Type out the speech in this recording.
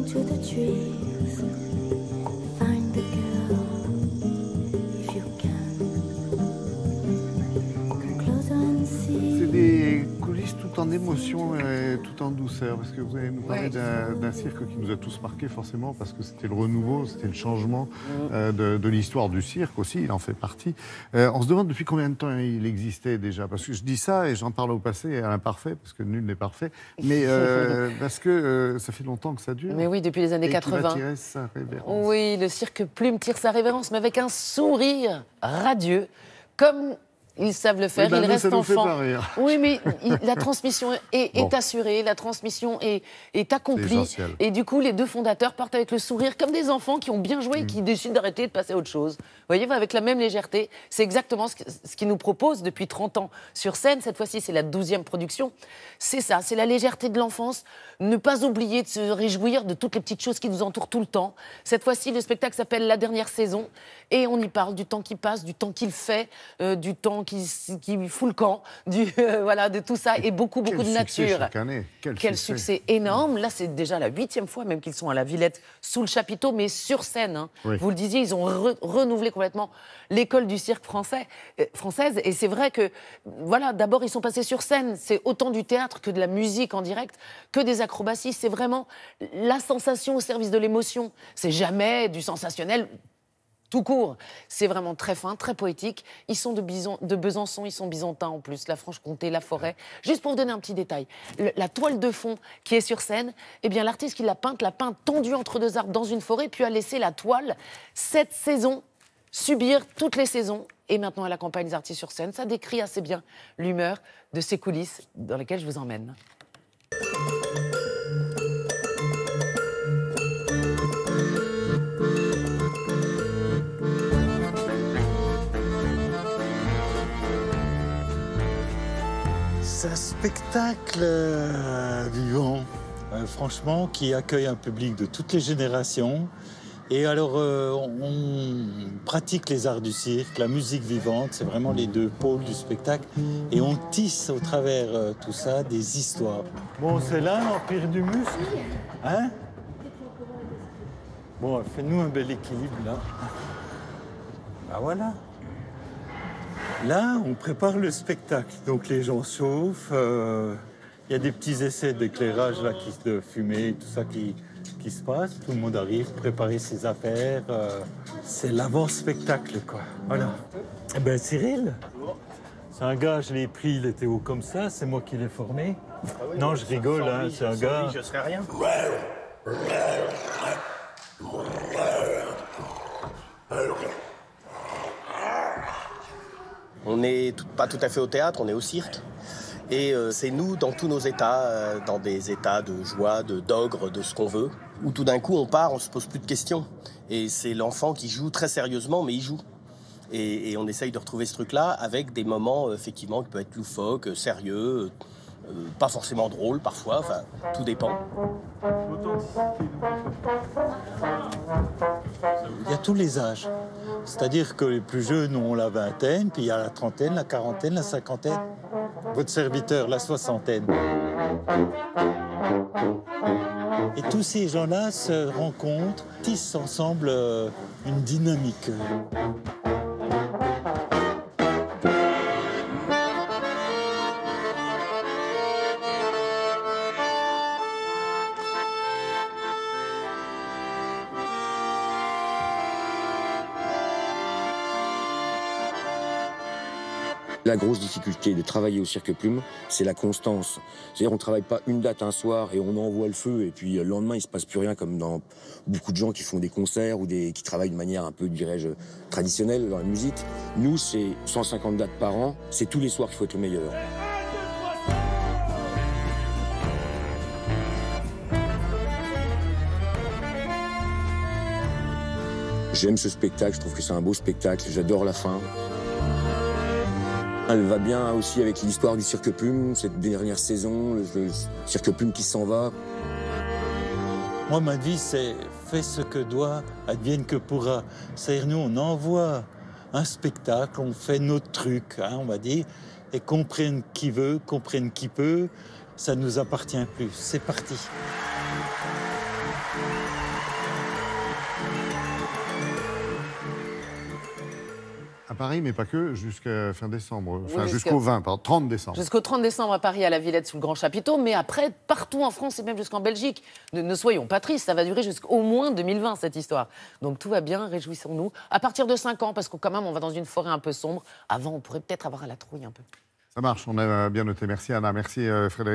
to the trees, find the girl if you can. Come closer and see. C'est des coulisses tout en émotion et tout en douceur, parce que vous allez nous parler d'un cirque qui nous a tous marqués forcément, parce que c'était le renouveau, c'était le changement de l'histoire du cirque aussi, il en fait partie. On se demande depuis combien de temps il existait déjà, parce que je dis ça et j'en parle au passé et à l'imparfait, parce que nul n'est parfait, mais parce que ça fait longtemps que ça dure. Mais oui, depuis les années 80. Qui va tirer sa révérence. Oui, le cirque Plume tire sa révérence, mais avec un sourire radieux, comme ils savent le faire, oui, ils restent ça nous fait enfants. pas rire. Oui, mais la transmission est assurée, la transmission est accomplie. Et du coup, les deux fondateurs partent avec le sourire, comme des enfants qui ont bien joué et qui décident d'arrêter de passer à autre chose. Vous voyez, avec la même légèreté. C'est exactement ce qu'ils nous proposent depuis 30 ans sur scène. Cette fois-ci, c'est la 12e production. C'est ça, c'est la légèreté de l'enfance. Ne pas oublier de se réjouir de toutes les petites choses qui nous entourent tout le temps. Cette fois-ci, le spectacle s'appelle La Dernière Saison. Et on y parle du temps qui passe, du temps qu'il fait, du temps qui fout le camp, voilà, de tout ça, et beaucoup de nature. Chaque année. Quel succès énorme. Là, c'est déjà la 8e fois même qu'ils sont à la Villette, sous le chapiteau, mais sur scène. Hein. Oui. Vous le disiez, ils ont renouvelé complètement l'école du cirque française. Et c'est vrai que, voilà, d'abord, ils sont passés sur scène. C'est autant du théâtre que de la musique en direct, que des acrobaties. C'est vraiment la sensation au service de l'émotion. C'est jamais du sensationnel tout court. C'est vraiment très fin, très poétique. Ils sont de Besançon, ils sont byzantins en plus, la Franche-Comté, la forêt. Juste pour vous donner un petit détail, la toile de fond qui est sur scène, eh bien l'artiste qui l'a peinte tendue entre deux arbres dans une forêt, puis a laissé la toile 7 saisons subir toutes les saisons. Et maintenant, elle accompagne les artistes sur scène. Ça décrit assez bien l'humeur de ces coulisses dans lesquelles je vous emmène. C'est un spectacle vivant, franchement, qui accueille un public de toutes les générations. Et alors, on pratique les arts du cirque, la musique vivante, c'est vraiment les deux pôles du spectacle. Et on tisse au travers tout ça des histoires. Bon, c'est là l'Empire du muscle, hein? Bon, fais-nous un bel équilibre, là. Ah, voilà. Là, on prépare le spectacle. Donc, les gens chauffent. Il y a des petits essais d'éclairage, là, de fumée, tout ça qui se passe. Tout le monde arrive, préparer ses affaires. C'est l'avant-spectacle, quoi. Voilà. Eh ben, Cyril, c'est un gars, je l'ai pris, il était haut comme ça. C'est moi qui l'ai formé. Ah oui, non, je rigole, hein, c'est un gars... Lui, je serais rien. On n'est pas tout à fait au théâtre, on est au cirque. Et c'est nous, dans tous nos états, dans des états de joie, d'ogre, de ce qu'on veut, où tout d'un coup on part, on se pose plus de questions. Et c'est l'enfant qui joue très sérieusement, mais il joue. Et on essaye de retrouver ce truc-là avec des moments, effectivement, qui peuvent être loufoques, sérieux, pas forcément drôles parfois, enfin, tout dépend. Il y a tous les âges. C'est-à-dire que les plus jeunes ont la vingtaine, puis il y a la trentaine, la quarantaine, la cinquantaine. Votre serviteur, la soixantaine. Et tous ces gens-là se rencontrent, tissent ensemble une dynamique. La grosse difficulté de travailler au Cirque Plume, c'est la constance. C'est-à-dire qu'on ne travaille pas une date un soir et on envoie le feu et puis le lendemain il ne se passe plus rien comme dans beaucoup de gens qui font des concerts ou qui travaillent de manière un peu, dirais-je, traditionnelle dans la musique. Nous, c'est 150 dates par an, c'est tous les soirs qu'il faut être le meilleur. J'aime ce spectacle, je trouve que c'est un beau spectacle, j'adore la fin. Elle va bien aussi avec l'histoire du Cirque Plume, cette dernière saison, le Cirque Plume qui s'en va. Moi, ma vie, c'est fais ce que doit, advienne que pourra. C'est-à-dire, nous, on envoie un spectacle, on fait notre truc, hein, on va dire, et comprenne qui veut, comprenne qui peut, ça ne nous appartient plus. C'est parti. À Paris, mais pas que, jusqu'à fin décembre. Enfin, Oui, jusqu'au 20, pardon, 30 décembre. Jusqu'au 30 décembre à Paris, à la Villette, sous le Grand Chapiteau, mais après, partout en France et même jusqu'en Belgique. Ne soyons pas tristes, ça va durer jusqu'au moins 2020, cette histoire. Donc tout va bien, réjouissons-nous. À partir de 5 ans, parce que quand même, on va dans une forêt un peu sombre. Avant, on pourrait peut-être avoir à la trouille un peu. Ça marche, on a bien noté. Merci Anna, merci Frédéric.